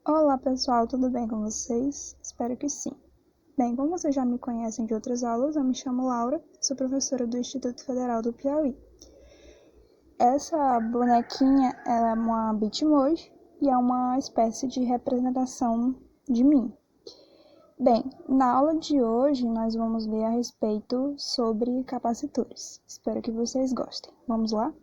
Olá pessoal, tudo bem com vocês? Espero que sim. Bem, como vocês já me conhecem de outras aulas, eu me chamo Laura, sou professora do Instituto Federal do Piauí. Essa bonequinha é uma Bitmoji e é uma espécie de representação de mim. Bem, na aula de hoje nós vamos ver a respeito sobre capacitores. Espero que vocês gostem. Vamos lá?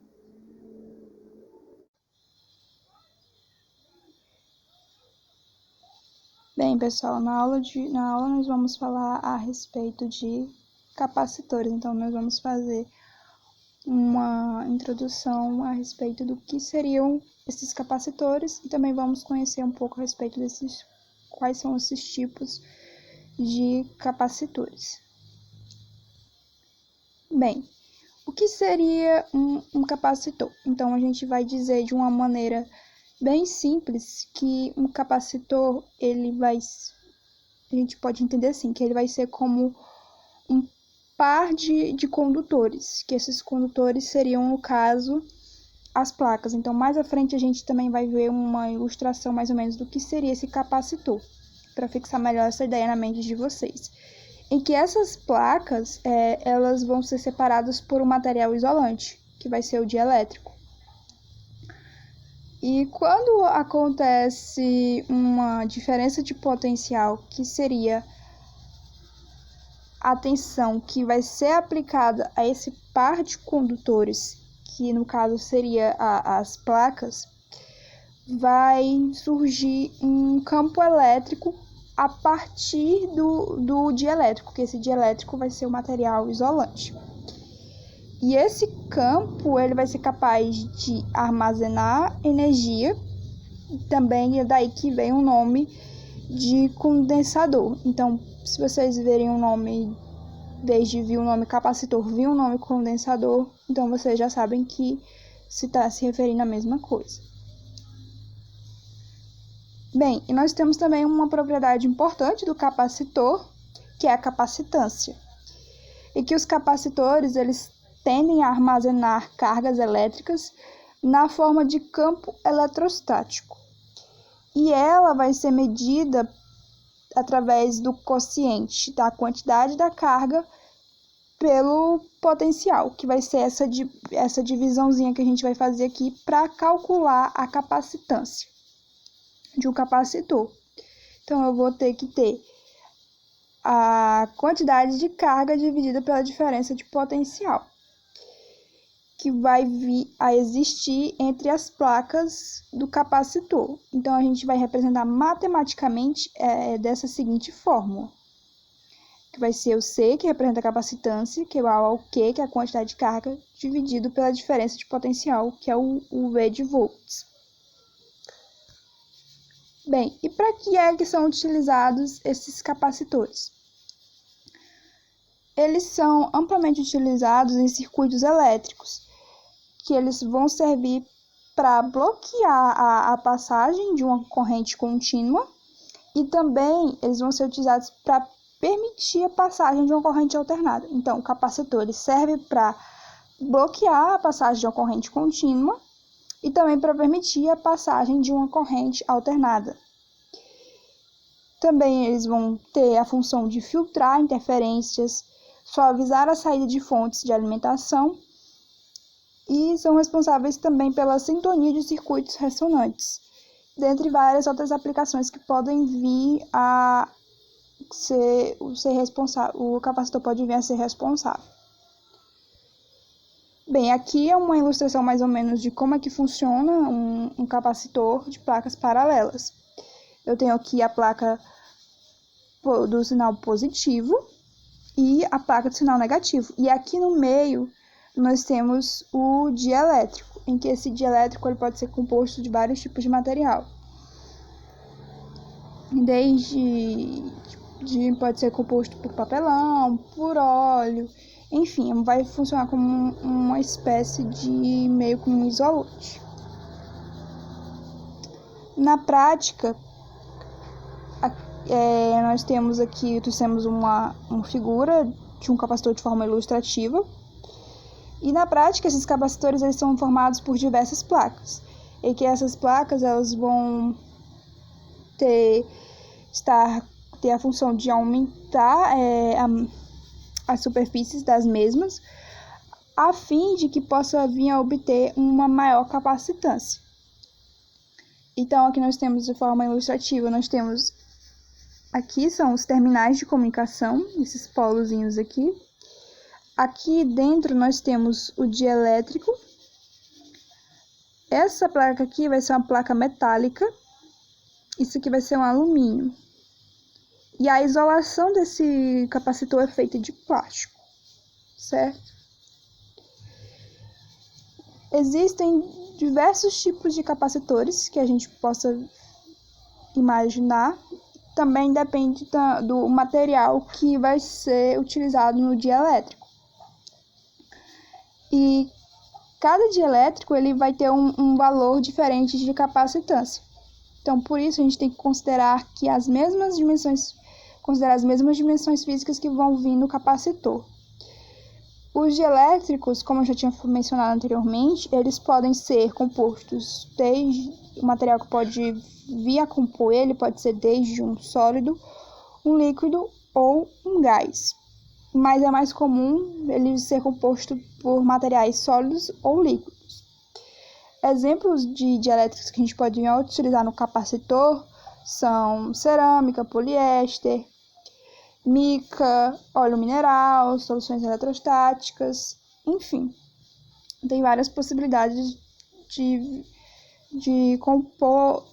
Bem, pessoal, na aula nós vamos falar a respeito de capacitores. Então, nós vamos fazer uma introdução a respeito do que seriam esses capacitores e também vamos conhecer um pouco a respeito desses, quais são esses tipos de capacitores. Bem, o que seria um capacitor? Então, a gente vai dizer de uma maneira bem simples que um capacitor, a gente pode entender assim, que ele vai ser como um par de condutores, que esses condutores seriam, no caso, as placas. Então, mais à frente a gente também vai ver uma ilustração mais ou menos do que seria esse capacitor, para fixar melhor essa ideia na mente de vocês. Em que essas placas, elas vão ser separadas por um material isolante, que vai ser o dielétrico. E quando acontece uma diferença de potencial, que seria a tensão que vai ser aplicada a esse par de condutores, que no caso seria as placas, vai surgir um campo elétrico a partir do dielétrico, que esse dielétrico vai ser o material isolante. E esse campo ele vai ser capaz de armazenar energia, também é daí que vem o nome de condensador. Então, se vocês verem o nome, desde vir o nome capacitor, vir o nome condensador, então vocês já sabem que se está se referindo à mesma coisa. Bem, e nós temos também uma propriedade importante do capacitor, que é a capacitância. E que os capacitores, eles tendem a armazenar cargas elétricas na forma de campo eletrostático. E ela vai ser medida através do quociente da quantidade da carga pelo potencial, que vai ser essa divisãozinha que a gente vai fazer aqui para calcular a capacitância de um capacitor. Então, eu vou ter que ter a quantidade de carga dividida pela diferença de potencial, que vai vir a existir entre as placas do capacitor. Então, a gente vai representar matematicamente dessa seguinte fórmula, que vai ser o C, que representa a capacitância, que é igual ao Q, que é a quantidade de carga, dividido pela diferença de potencial, que é o V de volts. Bem, e para que são utilizados esses capacitores? Eles são amplamente utilizados em circuitos elétricos, que eles vão servir para bloquear a passagem de uma corrente contínua e também eles vão ser utilizados para permitir a passagem de uma corrente alternada. Então, o capacitor ele serve para bloquear a passagem de uma corrente contínua e também para permitir a passagem de uma corrente alternada. Também eles vão ter a função de filtrar interferências, suavizar a saída de fontes de alimentação e são responsáveis também pela sintonia de circuitos ressonantes, dentre várias outras aplicações que podem vir a ser responsável, o capacitor pode vir a ser responsável. Bem, aqui é uma ilustração mais ou menos de como é que funciona um capacitor de placas paralelas. Eu tenho aqui a placa do sinal positivo e a placa do sinal negativo. E aqui no meio nós temos o dielétrico, em que esse dielétrico ele pode ser composto de vários tipos de material. Pode ser composto por papelão, por óleo, enfim, vai funcionar como uma espécie de meio que um isolante. Na prática, nós temos uma figura de um capacitor de forma ilustrativa. E na prática, esses capacitores eles são formados por diversas placas. E que essas placas elas vão ter a função de aumentar as superfícies das mesmas, a fim de que possa vir a obter uma maior capacitância. Então, aqui nós temos de forma ilustrativa, nós temos aqui são os terminais de comunicação, esses polozinhos aqui. Aqui dentro nós temos o dielétrico. Essa placa aqui vai ser uma placa metálica. Isso aqui vai ser um alumínio. E a isolação desse capacitor é feita de plástico, certo? Existem diversos tipos de capacitores que a gente possa imaginar. Também depende do material que vai ser utilizado no dielétrico. E cada dielétrico ele vai ter um valor diferente de capacitância. Então, por isso, a gente tem que considerar as mesmas dimensões físicas que vão vir no capacitor. Os dielétricos, como eu já tinha mencionado anteriormente, eles podem ser compostos o material que pode vir a compor ele pode ser desde um sólido, um líquido ou um gás. Mas é mais comum ele ser composto por materiais sólidos ou líquidos. Exemplos de dielétricos que a gente pode utilizar no capacitor são cerâmica, poliéster, mica, óleo mineral, soluções eletrostáticas, enfim. Tem várias possibilidades de compor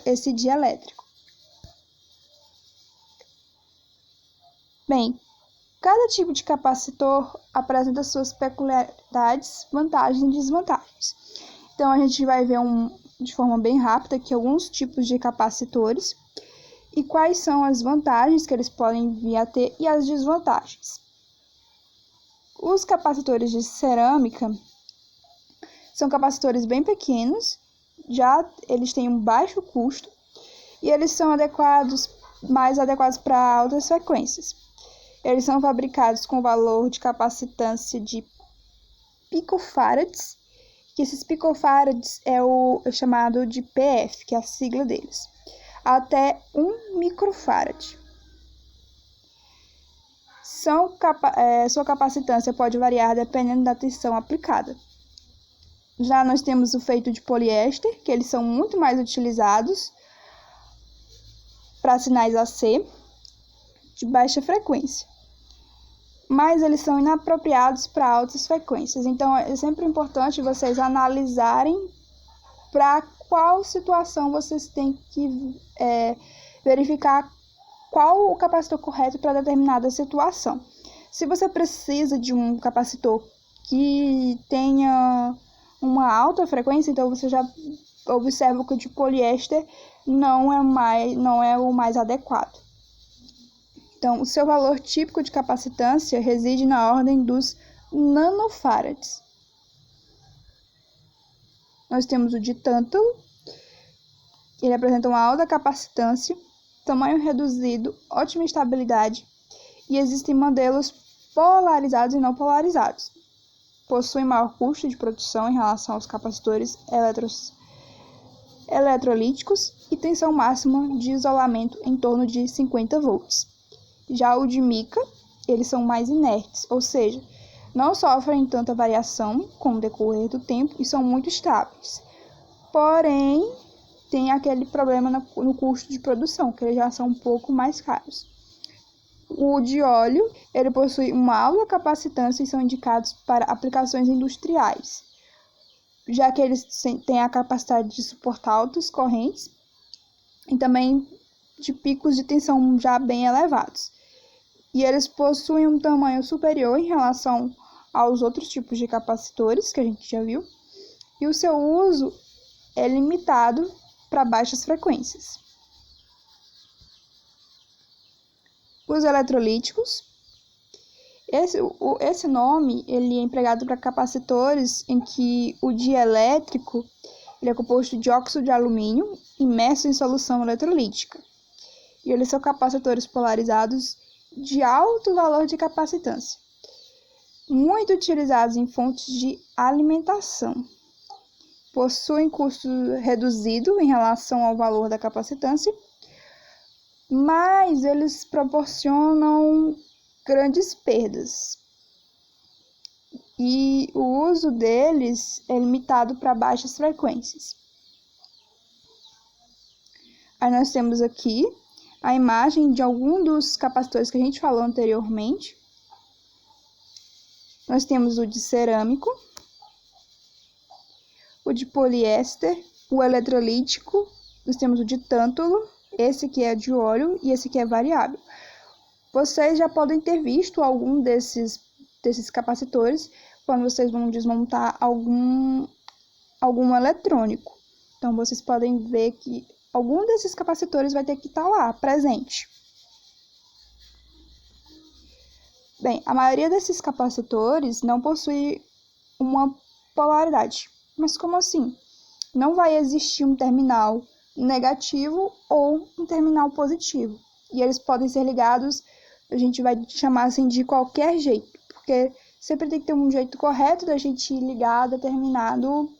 esse dielétrico. Bem, cada tipo de capacitor apresenta suas peculiaridades, vantagens e desvantagens. Então, a gente vai ver de forma bem rápida aqui alguns tipos de capacitores e quais são as vantagens que eles podem vir a ter e as desvantagens. Os capacitores de cerâmica são capacitores bem pequenos, já eles têm um baixo custo e eles são mais adequados para altas frequências. Eles são fabricados com valor de capacitância de picofarads, que esses picofarads é chamado de PF, que é a sigla deles, até 1 microfarad. Sua capacitância pode variar dependendo da tensão aplicada. Já nós temos o feito de poliéster, que eles são muito mais utilizados para sinais AC de baixa frequência, mas eles são inapropriados para altas frequências. Então, é sempre importante vocês analisarem para qual situação vocês têm que verificar qual o capacitor correto para determinada situação. Se você precisa de um capacitor que tenha uma alta frequência, então você já observa que o de poliéster não é o mais adequado. Então, o seu valor típico de capacitância reside na ordem dos nanofarads. Nós temos o de tântalo, ele apresenta uma alta capacitância, tamanho reduzido, ótima estabilidade, e existem modelos polarizados e não polarizados. Possuem maior custo de produção em relação aos capacitores eletrolíticos e tensão máxima de isolamento em torno de 50 volts. Já o de mica, eles são mais inertes, ou seja, não sofrem tanta variação com o decorrer do tempo e são muito estáveis. Porém, tem aquele problema no custo de produção, que eles já são um pouco mais caros. O de óleo, ele possui uma alta capacitância e são indicados para aplicações industriais, já que eles têm a capacidade de suportar altas correntes e também de picos de tensão já bem elevados. E eles possuem um tamanho superior em relação aos outros tipos de capacitores que a gente já viu, e o seu uso é limitado para baixas frequências. Os eletrolíticos. Esse nome ele é empregado para capacitores em que o dielétrico ele é composto de óxido de alumínio imerso em solução eletrolítica. E eles são capacitores polarizados de alto valor de capacitância, muito utilizados em fontes de alimentação. Possuem custo reduzido em relação ao valor da capacitância mas eles proporcionam grandes perdas. E o uso deles é limitado para baixas frequências. Aí nós temos aqui a imagem de algum dos capacitores que a gente falou anteriormente. Nós temos o de cerâmico, o de poliéster, o eletrolítico, nós temos o de tântalo, esse aqui é de óleo e esse aqui é variável. Vocês já podem ter visto algum desses capacitores quando vocês vão desmontar algum eletrônico. Então, vocês podem ver que algum desses capacitores vai ter que estar lá, presente. Bem, a maioria desses capacitores não possui uma polaridade. Mas como assim? Não vai existir um terminal negativo ou um terminal positivo. E eles podem ser ligados, a gente vai chamar assim de qualquer jeito, porque sempre tem que ter um jeito correto da gente ligar determinado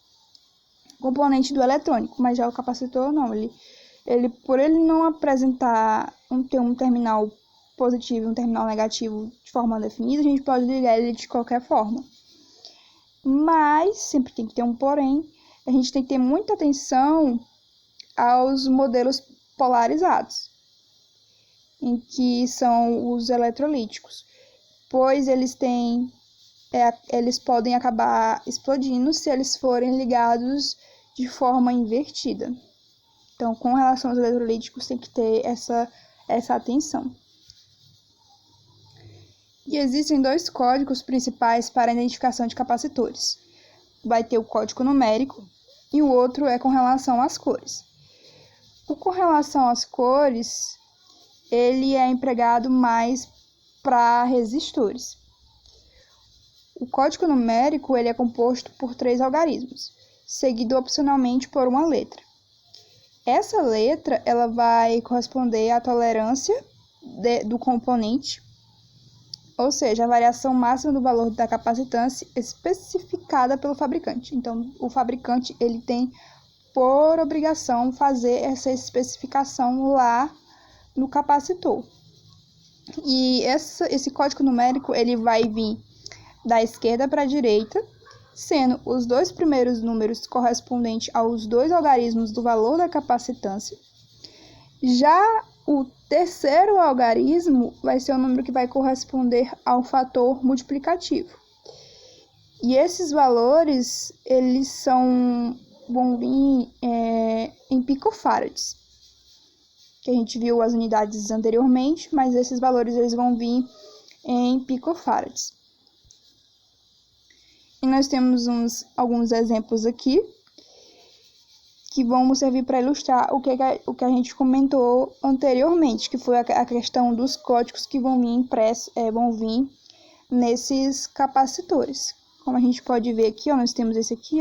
componente do eletrônico. Mas já o capacitor não, por ele não apresentar ter um terminal positivo e um terminal negativo de forma definida, a gente pode ligar ele de qualquer forma. Mas sempre tem que ter um porém, a gente tem que ter muita atenção aos modelos polarizados, em que são os eletrolíticos, pois eles podem acabar explodindo se eles forem ligados de forma invertida. Então, com relação aos eletrolíticos, tem que ter essa atenção. E existem dois códigos principais para a identificação de capacitores. Vai ter o código numérico e o outro é com relação às cores. O com relação às cores, ele é empregado mais para resistores. O código numérico ele é composto por 3 algarismos, seguido opcionalmente por uma letra. Essa letra ela vai corresponder à tolerância do componente, ou seja, a variação máxima do valor da capacitância especificada pelo fabricante. Então, o fabricante ele tem por obrigação fazer essa especificação lá no capacitor. E esse código numérico ele vai vir da esquerda para a direita, sendo os 2 primeiros números correspondentes aos 2 algarismos do valor da capacitância. Já o terceiro algarismo vai ser o número que vai corresponder ao fator multiplicativo. E esses valores, eles vão vir em picofarads, que a gente viu as unidades anteriormente, mas esses valores eles vão vir em picofarads. E nós temos alguns exemplos aqui, que vão servir para ilustrar o que a gente comentou anteriormente, que foi a questão dos códigos que vão vir nesses capacitores. Como a gente pode ver aqui, nós temos esse aqui,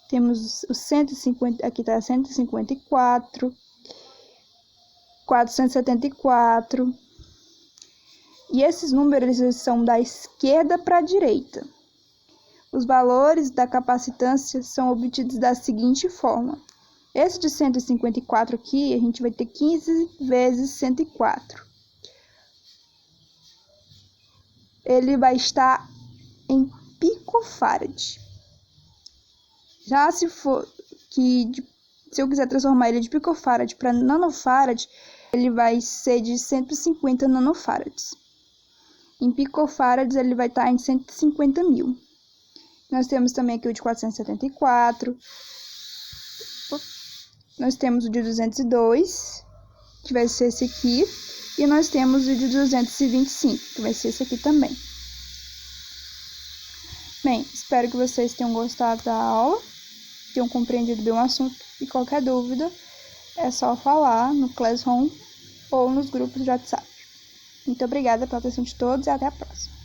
temos o 150, aqui está 154, 474, e esses números eles são da esquerda para a direita. Os valores da capacitância são obtidos da seguinte forma. Esse de 154 aqui, a gente vai ter 15 vezes 104. Ele vai estar em picofarad. Já se eu quiser transformar ele de picofarad para nanofarad, ele vai ser de 150 nanofarads. Em picofarads, ele vai estar em 150 mil. Nós temos também aqui o de 474. Nós temos o de 202, que vai ser esse aqui. E nós temos o de 225, que vai ser esse aqui também. Bem, espero que vocês tenham gostado da aula, tenham compreendido bem o assunto. E qualquer dúvida, é só falar no Classroom ou nos grupos de WhatsApp. Muito obrigada pela atenção de todos e até a próxima.